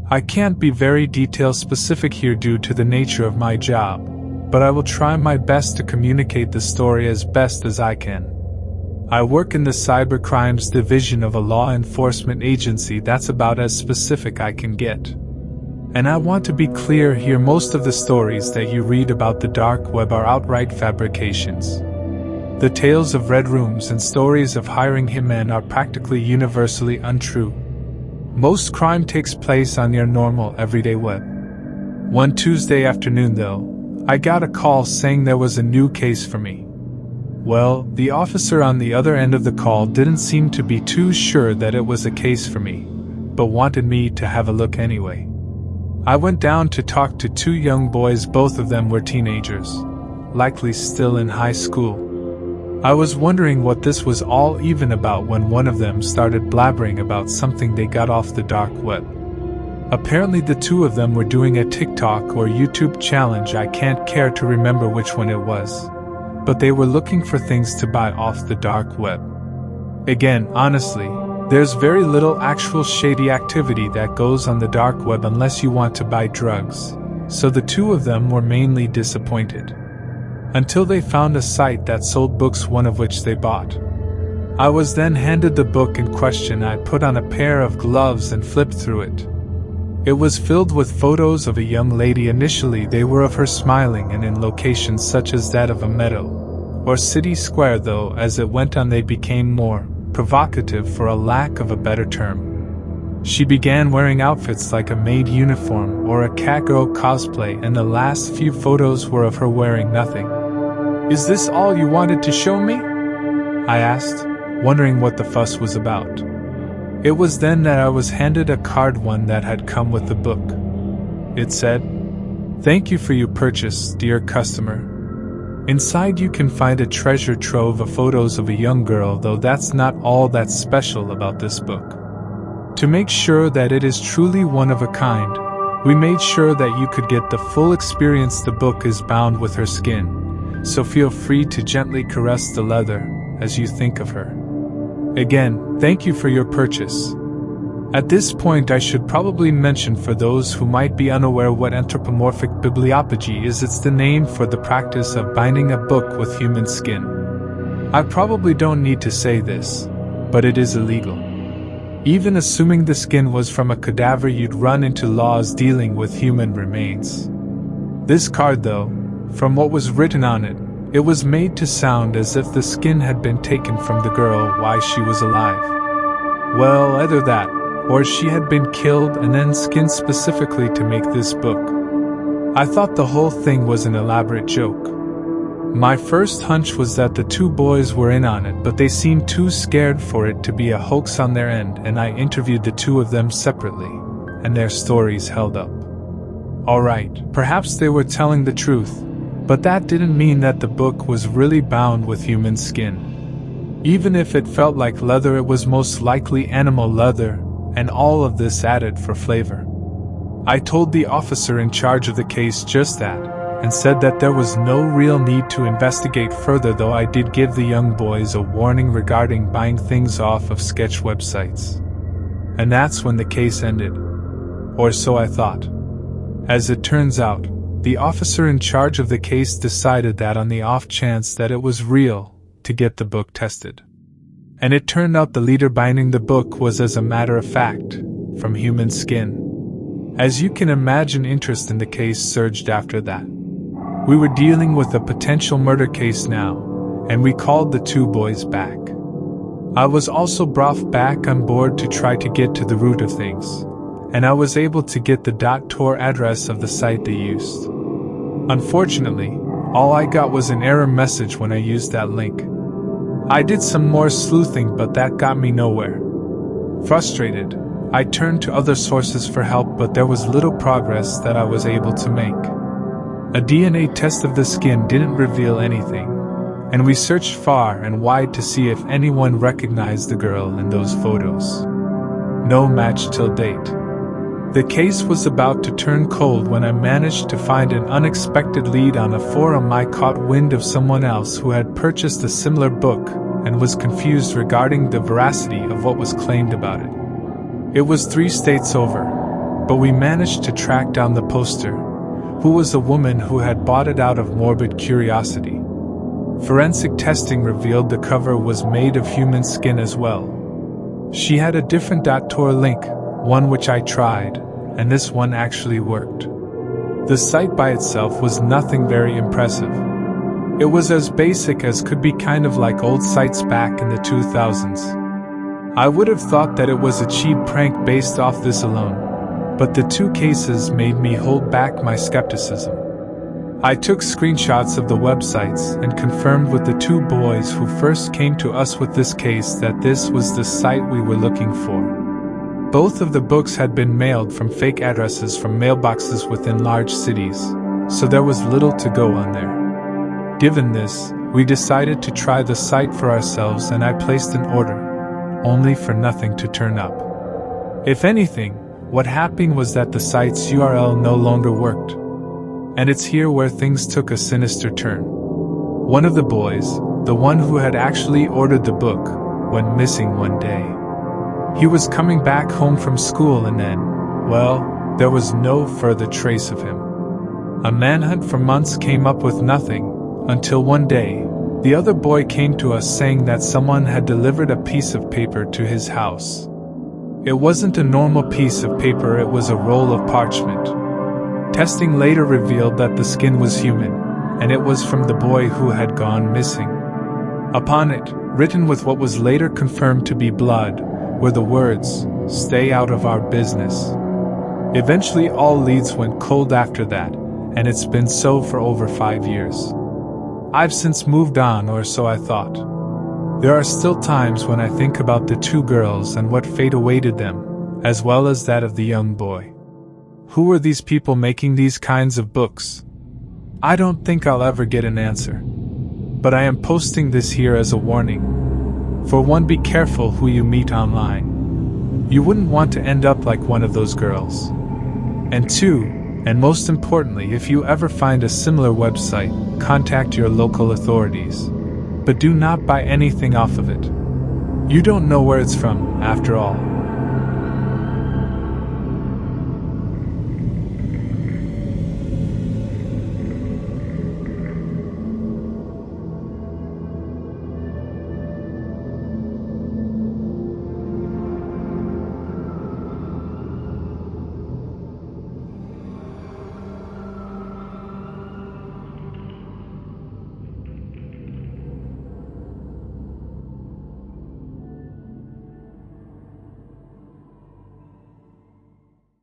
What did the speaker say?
I can't be very detail specific here due to the nature of my job, but I will try my best to communicate the story as best as I can. I work in the cybercrimes division of a law enforcement agency. That's about as specific I can get. And I want to be clear here, most of the stories that you read about the dark web are outright fabrications. The tales of red rooms and stories of hiring hitmen are practically universally untrue. Most crime takes place on your normal, everyday web. One Tuesday afternoon, though, I got a call saying there was a new case for me. Well, the officer on the other end of the call didn't seem to be too sure that it was a case for me, but wanted me to have a look anyway. I went down to talk to two young boys. Both of them were teenagers, likely still in high school. I was wondering what this was all even about when one of them started blabbering about something they got off the dark web. Apparently the two of them were doing a TikTok or YouTube challenge. I can't care to remember which one it was, but they were looking for things to buy off the dark web. Again, honestly, there's very little actual shady activity that goes on the dark web unless you want to buy drugs, so the two of them were mainly disappointed. Until they found a site that sold books, one of which they bought. I was then handed the book in question. I put on a pair of gloves and flipped through it. It was filled with photos of a young lady. Initially they were of her smiling and in locations such as that of a meadow or city square, though as it went on they became more provocative, for a lack of a better term. She began wearing outfits like a maid uniform or a catgirl cosplay, and the last few photos were of her wearing nothing. "Is this all you wanted to show me?" I asked, wondering what the fuss was about. It was then that I was handed a card, one that had come with the book. It said, "Thank you for your purchase, dear customer. Inside you can find a treasure trove of photos of a young girl, though that's not all that's special about this book. To make sure that it is truly one of a kind, we made sure that you could get the full experience. The book is bound with her skin, so feel free to gently caress the leather as you think of her. Again, thank you for your purchase." At this point I should probably mention, for those who might be unaware, what anthropomorphic bibliopagy is. It's the name for the practice of binding a book with human skin. I probably don't need to say this, but it is illegal. Even assuming the skin was from a cadaver, you'd run into laws dealing with human remains. This card, though, from what was written on it, it was made to sound as if the skin had been taken from the girl while she was alive. Well, either that, or she had been killed and then skinned specifically to make this book. I thought the whole thing was an elaborate joke. My first hunch was that the two boys were in on it, but they seemed too scared for it to be a hoax on their end, and I interviewed the two of them separately, and their stories held up. Alright, perhaps they were telling the truth, but that didn't mean that the book was really bound with human skin. Even if it felt like leather, it was most likely animal leather, and all of this added for flavor. I told the officer in charge of the case just that, and said that there was no real need to investigate further, though I did give the young boys a warning regarding buying things off of sketch websites. And that's when the case ended. Or so I thought. As it turns out, the officer in charge of the case decided that on the off chance that it was real, to get the book tested. And it turned out the leader binding the book was, as a matter of fact, from human skin. As you can imagine, interest in the case surged after that. We were dealing with a potential murder case now, and we called the two boys back. I was also brought back on board to try to get to the root of things, and I was able to get the .tor address of the site they used. Unfortunately, all I got was an error message when I used that link. I did some more sleuthing, but that got me nowhere. Frustrated, I turned to other sources for help, but there was little progress that I was able to make. A DNA test of the skin didn't reveal anything, and we searched far and wide to see if anyone recognized the girl in those photos. No match till date. The case was about to turn cold when I managed to find an unexpected lead on a forum. I caught wind of someone else who had purchased a similar book and was confused regarding the veracity of what was claimed about it. It was 3 states over, but we managed to track down the poster, who was a woman who had bought it out of morbid curiosity. Forensic testing revealed the cover was made of human skin as well. She had a different .tor link, one which I tried, and this one actually worked. The site by itself was nothing very impressive. It was as basic as could be, kind of like old sites back in the 2000s. I would have thought that it was a cheap prank based off this alone, but the two cases made me hold back my skepticism. I took screenshots of the websites and confirmed with the two boys who first came to us with this case that this was the site we were looking for. Both of the books had been mailed from fake addresses from mailboxes within large cities, so there was little to go on there. Given this, we decided to try the site for ourselves and I placed an order, only for nothing to turn up. If anything, what happened was that the site's URL no longer worked. And it's here where things took a sinister turn. One of the boys, the one who had actually ordered the book, went missing one day. He was coming back home from school and then, well, there was no further trace of him. A manhunt for months came up with nothing, until one day, the other boy came to us saying that someone had delivered a piece of paper to his house. It wasn't a normal piece of paper, it was a roll of parchment. Testing later revealed that the skin was human, and it was from the boy who had gone missing. Upon it, written with what was later confirmed to be blood, were the words, "Stay out of our business." Eventually all leads went cold after that, and it's been so for over 5 years. I've since moved on, or so I thought. There are still times when I think about the two girls and what fate awaited them, as well as that of the young boy. Who were these people making these kinds of books? I don't think I'll ever get an answer. But I am posting this here as a warning. For one, be careful who you meet online. You wouldn't want to end up like one of those girls. And two, and most importantly, if you ever find a similar website, contact your local authorities. But do not buy anything off of it. You don't know where it's from, after all.